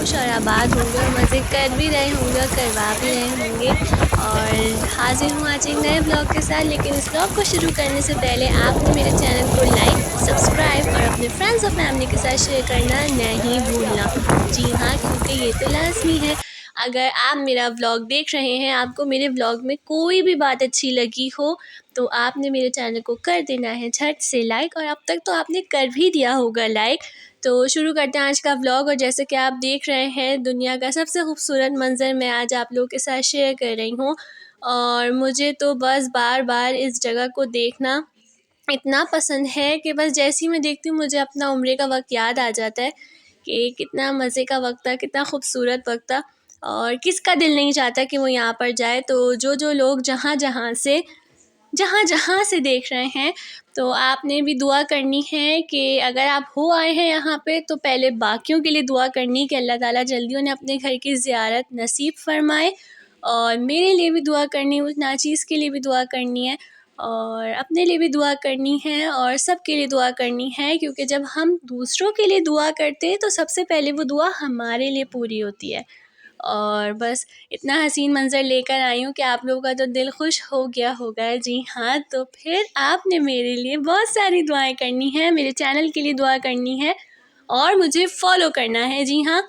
खुश और आबाद होंगे और मज़े कर भी रहे होंगे और करवा भी रहे होंगे। और हाज़िर हूँ आज एक नए ब्लॉग के साथ। लेकिन इस ब्लॉग को शुरू करने से पहले आपने मेरे चैनल को लाइक, सब्सक्राइब और अपने फ्रेंड्स और फैमिली के साथ शेयर करना नहीं भूलना। जी हाँ, क्योंकि ये तो लाज़मी है। अगर आप मेरा व्लॉग देख रहे हैं, आपको मेरे व्लॉग में कोई भी बात अच्छी लगी हो, तो आपने मेरे चैनल को कर देना है झट से लाइक, और अब तक तो आपने कर भी दिया होगा लाइक। तो शुरू करते हैं आज का व्लॉग। और जैसे कि आप देख रहे हैं, दुनिया का सबसे खूबसूरत मंज़र मैं आज आप लोगों के साथ शेयर कर रही हूँ। और मुझे तो बस बार-बार इस जगह को देखना इतना पसंद है कि बस जैसे ही मैं देखती हूँ, मुझे अपना उम्र का वक़्त याद आ जाता है कि कितना मज़े का वक़्त था, कितना खूबसूरत वक़्त था। और किसका दिल नहीं चाहता कि वो यहाँ पर जाए। तो जो लोग जहाँ-जहाँ से देख रहे हैं, तो आपने भी दुआ करनी है कि अगर आप हो आए हैं यहाँ पे, तो पहले बाकियों के लिए दुआ करनी कि अल्लाह ताला जल्दी उन्हें अपने घर की ज़ियारत नसीब फ़रमाए। और मेरे लिए भी दुआ करनी, उस नाचीज़ के लिए भी दुआ करनी है और अपने लिए भी दुआ करनी है और सब के लिए दुआ करनी है। क्योंकि जब हम दूसरों के लिए दुआ करते हैं, तो सबसे पहले वो दुआ हमारे लिए पूरी होती है। और बस इतना हसीन मंज़र लेकर आई हूँ कि आप लोगों का तो दिल खुश हो गया होगा। जी हाँ, तो फिर आपने मेरे लिए बहुत सारी दुआएँ करनी हैं, मेरे चैनल के लिए दुआ करनी है और मुझे फ़ॉलो करना है। जी हाँ,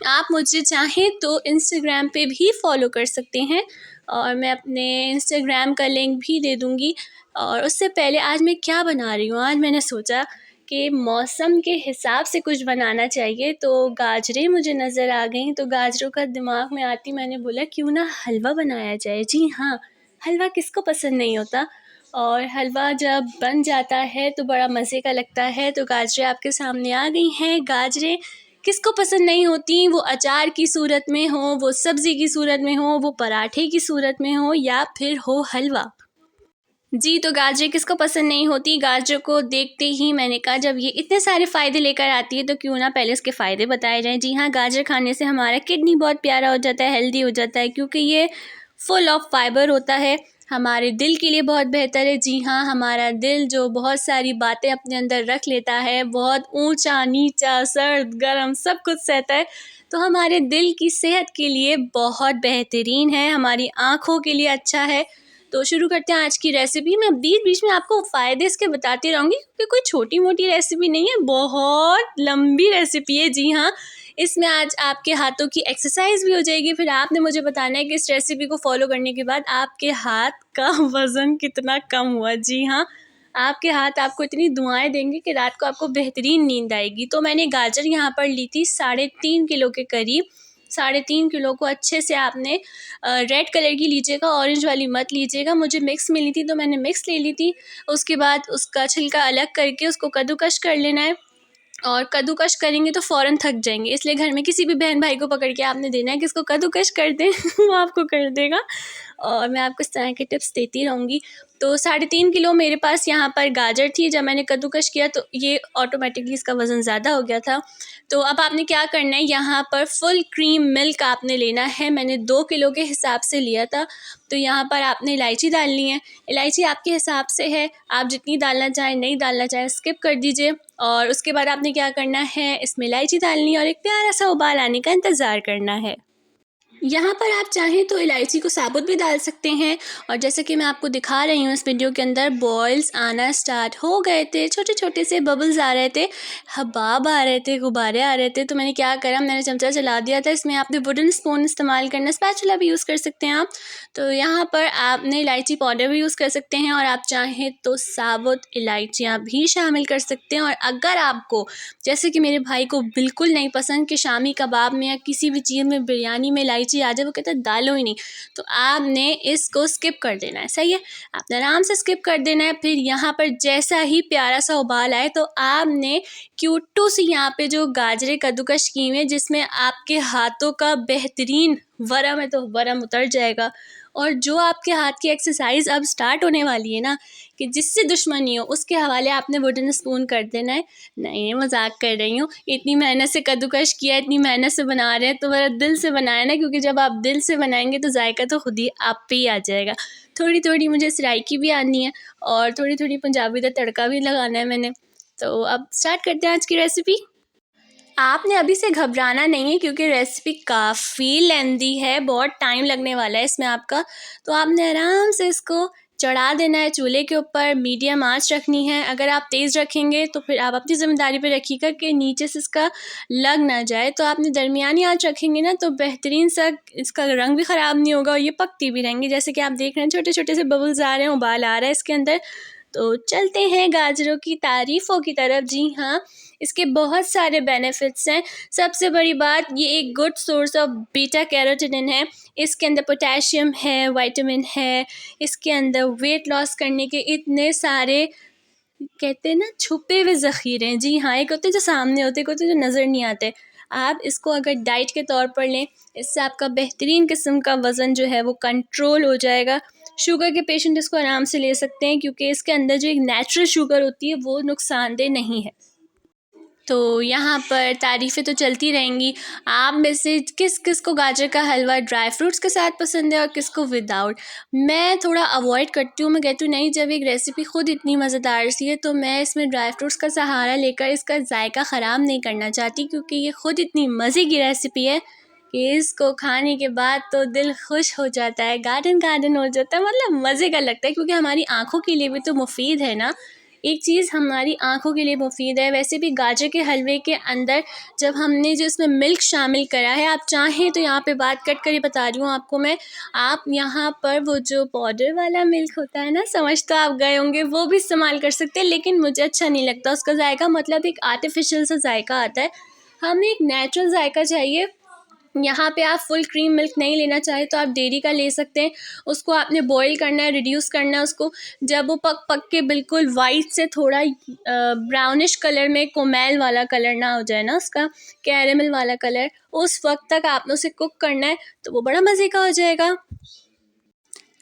आप मुझे चाहें तो इंस्टाग्राम पे भी फ़ॉलो कर सकते हैं और मैं अपने इंस्टाग्राम का लिंक भी दे दूँगी। और उससे पहले आज मैं क्या बना रही हूँ, आज मैंने सोचा कि मौसम के हिसाब से कुछ बनाना चाहिए, तो गाजरें मुझे नज़र आ गईं, तो गाजरों का दिमाग में आती मैंने बोला क्यों ना हलवा बनाया जाए। जी हाँ, हलवा किसको पसंद नहीं होता। और हलवा जब बन जाता है तो बड़ा मज़े का लगता है। तो गाजरें आपके सामने आ गई हैं। गाजरें किसको पसंद नहीं होती, वो अचार की सूरत में हो, वो सब्ज़ी की सूरत में हो, वो पराठे की सूरत में हो या फिर हो हलवा। जी, तो गाजरें किसको पसंद नहीं होती। गाजरों को देखते ही मैंने कहा जब ये इतने सारे फ़ायदे लेकर आती है, तो क्यों ना पहले इसके फ़ायदे बताए जाएँ। जी हाँ, गाजर खाने से हमारा किडनी बहुत प्यारा हो जाता है, हेल्दी हो जाता है, क्योंकि ये फुल ऑफ फाइबर होता है। हमारे दिल के लिए बहुत बेहतर है। जी हाँ, हमारा दिल जो बहुत सारी बातें अपने अंदर रख लेता है, बहुत ऊँचा-नीचा, सर्द-गर्म सब कुछ सहता है, तो हमारे दिल की सेहत के लिए बहुत बेहतरीन है, हमारी आँखों के लिए अच्छा है। तो शुरू करते हैं आज की रेसिपी। मैं बीच-बीच में आपको फ़ायदे इसके बताती रहूँगी, क्योंकि कोई छोटी-मोटी रेसिपी नहीं है, बहुत लंबी रेसिपी है। जी हाँ, इसमें आज आपके हाथों की एक्सरसाइज़ भी हो जाएगी। फिर आपने मुझे बताना है कि इस रेसिपी को फ़ॉलो करने के बाद आपके हाथ का वज़न कितना कम हुआ। जी हाँ, आपके हाथ आपको इतनी दुआएँ देंगे कि रात को आपको बेहतरीन नींद आएगी। तो मैंने गाजर यहाँ पर ली थी 3.5 किलो के करीब। 3.5 किलो को अच्छे से आपने रेड कलर की लीजिएगा, ऑरेंज वाली मत लीजिएगा। मुझे मिक्स मिली थी तो मैंने मिक्स ले ली थी। उसके बाद उसका छिलका अलग करके उसको कद्दूकस कर लेना है। और कद्दूकस करेंगे तो फ़ौरन थक जाएँगे, इसलिए घर में किसी भी बहन-भाई को पकड़ के आपने देना है कि इसको कद्दूकस कर दें वो आपको कर देगा। और मैं आपको इस तरह के टिप्स देती रहूँगी। तो 3.5 किलो मेरे पास यहाँ पर गाजर थी। जब मैंने कद्दूकस किया तो ये ऑटोमेटिकली इसका वज़न ज़्यादा हो गया था। तो अब आपने क्या करना है, यहाँ पर फुल क्रीम मिल्क आपने लेना है। मैंने 2 किलो के हिसाब से लिया था। तो यहाँ पर आपने इलायची डालनी है। इलायची आपके हिसाब से है, आप जितनी डालना चाहें, नहीं डालना चाहें स्किप कर दीजिए। और उसके बाद आपने क्या करना है, इसमें इलायची डालनी है और एक प्यारा-सा उबाल आने का इंतज़ार करना है। यहाँ पर आप चाहें तो इलायची को साबुत भी डाल सकते हैं। और जैसे कि मैं आपको दिखा रही हूँ इस वीडियो के अंदर, बॉयल्स आना स्टार्ट हो गए थे, छोटे-छोटे से बबल्स आ रहे थे, हबाब आ रहे थे, गुब्बारे आ रहे थे। तो मैंने क्या करा, मैंने चमचा चला दिया था। इसमें आपने वुडन स्पून इस्तेमाल करना, स्पैचुला भी यूज़ कर सकते हैं आप। तो यहाँ पर आपने इलायची पाउडर भी यूज़ कर सकते हैं और आप चाहें तो साबुत इलायचियाँ भी शामिल कर सकते हैं। और अगर आपको, जैसे कि मेरे भाई को बिल्कुल नहीं पसंद कि शामी कबाब में या किसी भी चीज़ में, बिरयानी में इलायची आ जाए, वो कहता है डालो ही नहीं, तो आपने इसको स्किप कर देना है। सही है, आपने आराम से स्किप कर देना है। फिर यहाँ पर जैसा ही प्यारा सा उबाल आए, तो आपने क्यूटू सी यहाँ पे जो गाजरें कद्दूकस की हुई हैं, जिसमें आपके हाथों का बेहतरीन वरम है, तो वरम उतर जाएगा। और जो आपके हाथ की एक्सरसाइज अब स्टार्ट होने वाली है ना, कि जिससे दुश्मनी हो उसके हवाले आपने वुडन स्पून कर देना है। नहीं, मजाक कर रही हूँ, इतनी मेहनत से कद्दूकस किया, इतनी मेहनत से बना रहे हैं, तो मेरा दिल से बनाया ना, क्योंकि जब आप दिल से बनाएंगे तो जायका तो खुद ही आप पे ही आ जाएगा। थोड़ी थोड़ी मुझे सराइकी भी आनी है और थोड़ी थोड़ी पंजाबी का तड़का भी लगाना है मैंने। तो अब स्टार्ट करते हैं आज की रेसिपी। आपने अभी से घबराना नहीं है क्योंकि रेसिपी काफ़ी लेंदी है, बहुत टाइम लगने वाला है इसमें आपका। तो आपने आराम से इसको चढ़ा देना है चूल्हे के ऊपर, मीडियम आंच रखनी है। अगर आप तेज़ रखेंगे तो फिर आप अपनी ज़िम्मेदारी पे रखिएगा कि नीचे से इसका लग ना जाए। तो आपने दरमियानी आंच रखेंगे ना तो बेहतरीन सा इसका रंग भी ख़राब नहीं होगा और ये पकती भी रहेंगी। जैसे कि आप देख रहे हैं छोटे छोटे से बबल्स आ रहे हैं, उबाल आ रहा है इसके अंदर। तो चलते हैं गाजरों की तारीफ़ों की तरफ। जी हाँ, इसके बहुत सारे बेनिफिट्स हैं। सबसे बड़ी बात, ये एक good source of beta carotene है। इसके अंदर पोटेशियम है, विटामिन है। इसके अंदर वेट लॉस करने के इतने सारे, कहते हैं ना, छुपे हुए ज़ख़ीरे हैं। जी हाँ, एक होते हैं जो सामने होते, एक होते हैं जो नज़र नहीं आते। आप इसको अगर डाइट के तौर पर लें, इससे आपका बेहतरीन किस्म का वज़न जो है वो कंट्रोल हो जाएगा। शुगर के पेशेंट इसको आराम से ले सकते हैं क्योंकि इसके अंदर जो एक नेचुरल शुगर होती है वो नुकसानदेह नहीं है। तो यहाँ पर तारीफ़ें तो चलती रहेंगी। आप में से किस किस को गाजर का हलवा ड्राई फ्रूट्स के साथ पसंद है और किसको विदाउट। मैं थोड़ा अवॉइड करती हूँ, मैं कहती हूँ नहीं, जब एक रेसिपी ख़ुद इतनी मज़ेदार सी है तो मैं इसमें ड्राई फ्रूट्स का सहारा लेकर इसका जायका ख़राब नहीं करना चाहती, क्योंकि ये ख़ुद इतनी मज़े की रेसिपी है कि इसको खाने के बाद तो दिल खुश हो जाता है, गार्डन गार्डन हो जाता है, मतलब मज़े का लगता है। क्योंकि हमारी आँखों के लिए भी तो मुफ़ीद है ना, एक चीज़ हमारी आँखों के लिए मुफ़ीद है। वैसे भी गाजर के हलवे के अंदर जब हमने जो इसमें मिल्क शामिल करा है, आप चाहें तो यहाँ पे बात कट कर ही बता रही हूँ आपको मैं, आप यहाँ पर वो जो पाउडर वाला मिल्क होता है ना, समझ तो आप गए होंगे, वो भी इस्तेमाल कर सकते हैं। लेकिन मुझे अच्छा नहीं लगता उसका जायका, मतलब एक आर्टिफिशियल सा जायका आता है। हमें एक नेचुरल जायका चाहिए। यहाँ पे आप फुल क्रीम मिल्क नहीं लेना चाहे तो आप डेयरी का ले सकते हैं। उसको आपने बॉईल करना है, रिड्यूस करना है उसको। जब वो पक पक के बिल्कुल वाइट से थोड़ा ब्राउनिश कलर में, कोमल वाला कलर ना हो जाए ना उसका, कैरेमल वाला कलर, उस वक्त तक आपने उसे कुक करना है, तो वो बड़ा मज़े का हो जाएगा।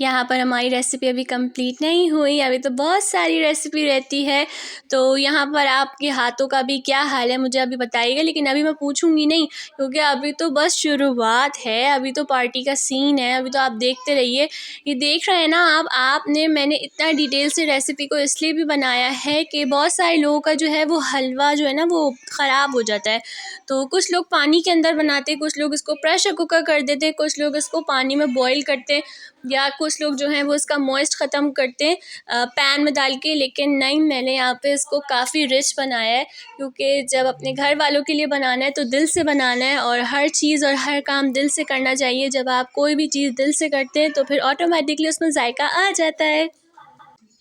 यहाँ पर हमारी रेसिपी अभी कंप्लीट नहीं हुई, अभी तो बहुत सारी रेसिपी रहती है। तो यहाँ पर आपके हाथों का भी क्या हाल है मुझे अभी बताइएगा, लेकिन अभी मैं पूछूंगी नहीं क्योंकि अभी तो बस शुरुआत है, अभी तो पार्टी का सीन है। अभी तो आप देखते रहिए। ये देख रहे हैं ना आपने, मैंने इतना डिटेल से रेसिपी को इसलिए भी बनाया है कि बहुत सारे लोगों का जो है वो हलवा जो है ना वो ख़राब हो जाता है। तो कुछ लोग पानी के अंदर बनाते, कुछ लोग इसको प्रेशर कुकर कर देते, कुछ लोग इसको पानी में बॉईल करते, या कुछ लोग जो हैं वो इसका मॉइस्ट ख़त्म करते हैं पैन में डाल के। लेकिन नहीं, मैंने यहाँ पे इसको काफ़ी रिच बनाया है, क्योंकि जब अपने घर वालों के लिए बनाना है तो दिल से बनाना है, और हर चीज़ और हर काम दिल से करना चाहिए। जब आप कोई भी चीज़ दिल से करते हैं तो फिर ऑटोमेटिकली उसमें जायका आ जाता है।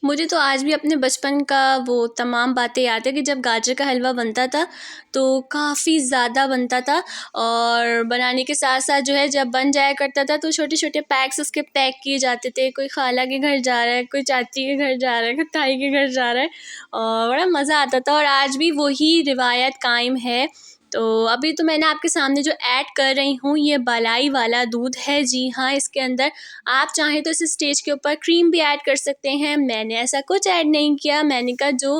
मुझे तो आज भी अपने बचपन का वो तमाम बातें याद है कि जब गाजर का हलवा बनता था तो काफ़ी ज़्यादा बनता था, और बनाने के साथ साथ जो है जब बन जाया करता था तो छोटे छोटे पैक्स उसके पैक किए जाते थे। कोई खाला के घर जा रहा है, कोई चाची के घर जा रहा है, कोई ताई के घर जा रहा है, और बड़ा मज़ा आता था। और आज भी वही रिवायत कायम है। तो अभी तो मैंने आपके सामने जो ऐड कर रही हूँ ये बालाई वाला दूध है। जी हाँ, इसके अंदर आप चाहें तो इस स्टेज के ऊपर क्रीम भी ऐड कर सकते हैं। मैंने ऐसा कुछ ऐड नहीं किया, मैंने कहा जो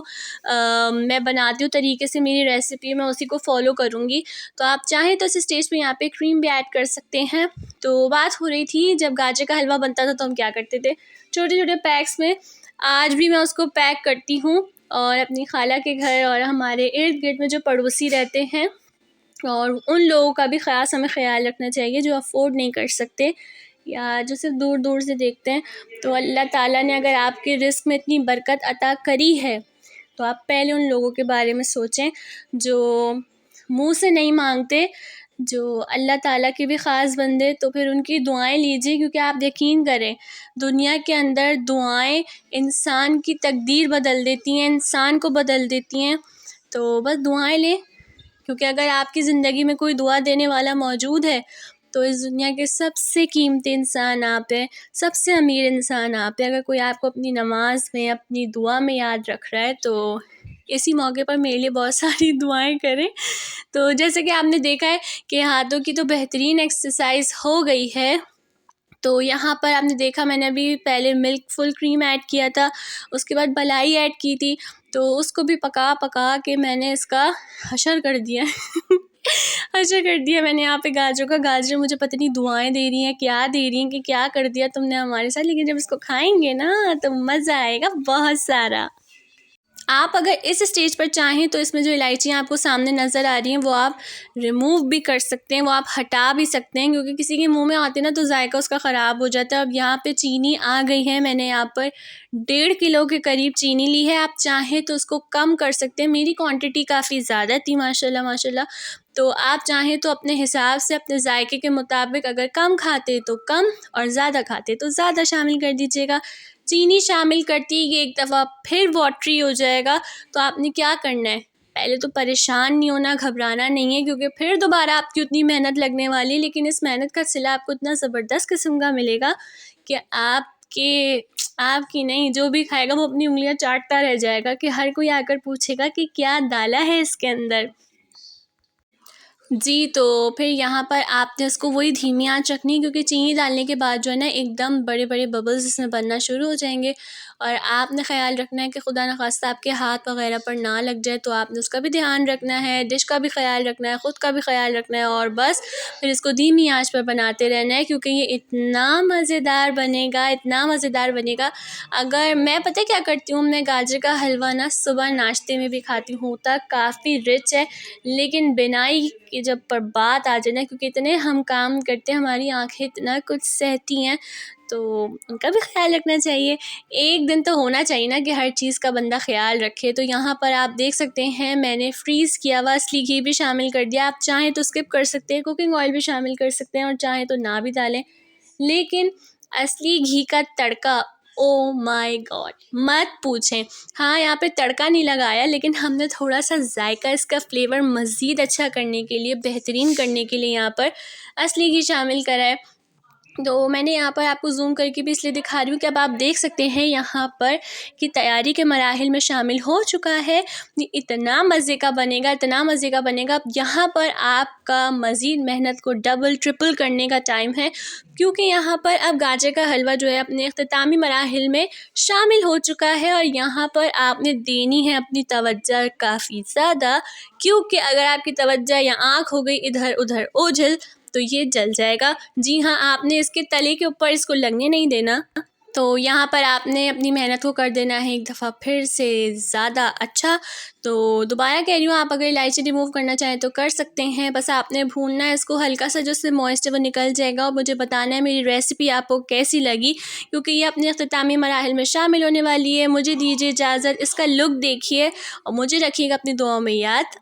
मैं बनाती हूँ तरीके से, मेरी रेसिपी मैं उसी को फॉलो करूँगी। तो आप चाहें तो इस स्टेज पे यहाँ पे क्रीम भी ऐड कर सकते हैं। तो बात हो रही थी, जब गाजर का हलवा बनता था तो हम क्या करते थे, छोटे छोटे पैक्स में, आज भी मैं उसको पैक करती हूँ, और अपनी खाला के घर और हमारे इर्द गिर्द में जो पड़ोसी रहते हैं और उन लोगों का भी ख़ास हमें ख़्याल रखना चाहिए जो अफ़ोर्ड नहीं कर सकते या जो सिर्फ दूर दूर से देखते हैं। तो अल्लाह ताला ने अगर आपके रिज़्क़ में इतनी बरकत अता करी है तो आप पहले उन लोगों के बारे में सोचें जो मुँह से नहीं मांगते, जो अल्लाह ताला के भी ख़ास बंदे। तो फिर उनकी दुआएं लीजिए, क्योंकि आप यकीन करें दुनिया के अंदर दुआएं इंसान की तकदीर बदल देती हैं, इंसान को बदल देती हैं। तो बस दुआएं लें, क्योंकि अगर आपकी ज़िंदगी में कोई दुआ देने वाला मौजूद है तो इस दुनिया के सबसे कीमती इंसान आप हैं, सबसे अमीर इंसान आप हैं। अगर कोई आपको अपनी नमाज़ में, अपनी दुआ में याद रख रहा है तो इसी मौके पर मेरे लिए बहुत सारी दुआएं करें। तो जैसे कि आपने देखा है कि हाथों की तो बेहतरीन एक्सरसाइज हो गई है। तो यहाँ पर आपने देखा, मैंने अभी पहले मिल्क फुल क्रीम ऐड किया था, उसके बाद मलाई ऐड की थी, तो उसको भी पका पका के मैंने इसका हशर कर दिया हशर कर दिया मैंने यहाँ पे गाजरों का। गाजर मुझे पता नहीं दुआएं दे रही हैं, क्या दे रही हैं कि क्या कर दिया तुमने हमारे साथ, लेकिन जब इसको खाएंगे ना तो मज़ा आएगा बहुत सारा। आप अगर इस स्टेज पर चाहें तो इसमें जो इलायचियाँ आपको सामने नज़र आ रही हैं वो आप रिमूव भी कर सकते हैं, वो आप हटा भी सकते हैं, क्योंकि किसी के मुंह में आते ना तो जायका उसका ख़राब हो जाता है। अब यहाँ पे चीनी आ गई है, मैंने यहाँ पर 1.5 किलो के करीब चीनी ली है। आप चाहें तो उसको कम कर सकते हैं, मेरी क्वांटिटी काफ़ी ज़्यादा थी माशाल्लाह माशाल्लाह। तो आप चाहें तो अपने हिसाब से अपने जायके के मुताबिक अगर कम खाते तो कम और ज़्यादा खाते तो ज़्यादा शामिल कर दीजिएगा। चीनी शामिल करती ये एक दफ़ा फिर वाटरी हो जाएगा, तो आपने क्या करना है, पहले तो परेशान नहीं होना, घबराना नहीं है, क्योंकि फिर दोबारा आपकी उतनी मेहनत लगने वाली है, लेकिन इस मेहनत का सिला आपको इतना ज़बरदस्त किस्म का मिलेगा कि आपकी नहीं, जो भी खाएगा वो अपनी उंगलियां चाटता रह जाएगा कि हर कोई आकर पूछेगा कि क्या डाला है इसके अंदर। जी, तो फिर यहाँ पर आपने इसको वही धीमी आँच रखनी है, क्योंकि चीनी डालने के बाद जो है ना एकदम बड़े-बड़े बबल्स इसमें बनना शुरू हो जाएँगे, और आपने ख़्याल रखना है कि खुदा न ख़ास्ता आपके हाथ वग़ैरह पर ना लग जाए, तो आपने उसका भी ध्यान रखना है, डिश का भी ख़्याल रखना है, ख़ुद का भी ख़्याल रखना है, और बस फिर इसको धीमी आँच पर बनाते रहना है, क्योंकि ये इतना मज़ेदार बनेगा, इतना मज़ेदार बनेगा। अगर मैं पता है क्या करती हूँ, मैं गाजर का हलवा ना सुबह नाश्ते में भी खाती हूँ, होता काफ़ी रिच है, लेकिन बिनाई की जब पर बात आ जाए ना, क्योंकि इतने हम काम करते हैं, हमारी आँखें इतना कुछ सहती हैं, तो उनका भी ख़्याल रखना चाहिए। एक दिन तो होना चाहिए ना कि हर चीज़ का बंदा ख़्याल रखे। तो यहाँ पर आप देख सकते हैं मैंने फ्रीज़ किया हुआ असली घी भी शामिल कर दिया। आप चाहें तो स्किप कर सकते हैं, कुकिंग ऑयल भी शामिल कर सकते हैं, और चाहें तो ना भी डालें। लेकिन असली घी का तड़का, ओह माय गॉड, मत पूछें। हाँ, यहाँ पे तड़का नहीं लगाया, लेकिन हमने थोड़ा-सा जायका, इसका फ्लेवर मज़ीद अच्छा करने के लिए, बेहतरीन करने के लिए यहाँ पर असली घी शामिल करा है। तो मैंने यहाँ पर आपको ज़ूम करके भी इसलिए दिखा रही हूँ कि अब आप देख सकते हैं यहाँ पर कि तैयारी के मराहिल में शामिल हो चुका है। ये इतना मज़े का बनेगा, इतना मज़े का बनेगा। अब यहाँ पर आपका मज़ीद मेहनत को डबल ट्रिपल करने का टाइम है, क्योंकि यहाँ पर अब गाजर का हलवा जो है अपने इख्तितामी मराहिल में शामिल हो चुका है, और यहाँ पर आपने देनी है अपनी तवज्जो काफ़ी ज़्यादा, क्योंकि अगर आपकी तवज्जो या आँख हो गई इधर-उधर ओझल तो ये जल जाएगा। जी हाँ, आपने इसके तले के ऊपर इसको लगने नहीं देना। तो यहाँ पर आपने अपनी मेहनत को कर देना है एक दफ़ा फिर से ज़्यादा अच्छा। तो दोबारा कह रही हूँ, आप अगर इलायची रिमूव करना चाहें तो कर सकते हैं। बस आपने भूनना है इसको, हल्का सा जो इससे मॉइस्ट है वो निकल जाएगा, और मुझे बताना है मेरी रेसिपी आपको कैसी लगी, क्योंकि ये अपने इख्तितामी मराहिल में शामिल होने वाली है। मुझे दीजिए इजाज़त, इसका लुक देखिए और मुझे रखिएगा अपनी दुआओं में याद।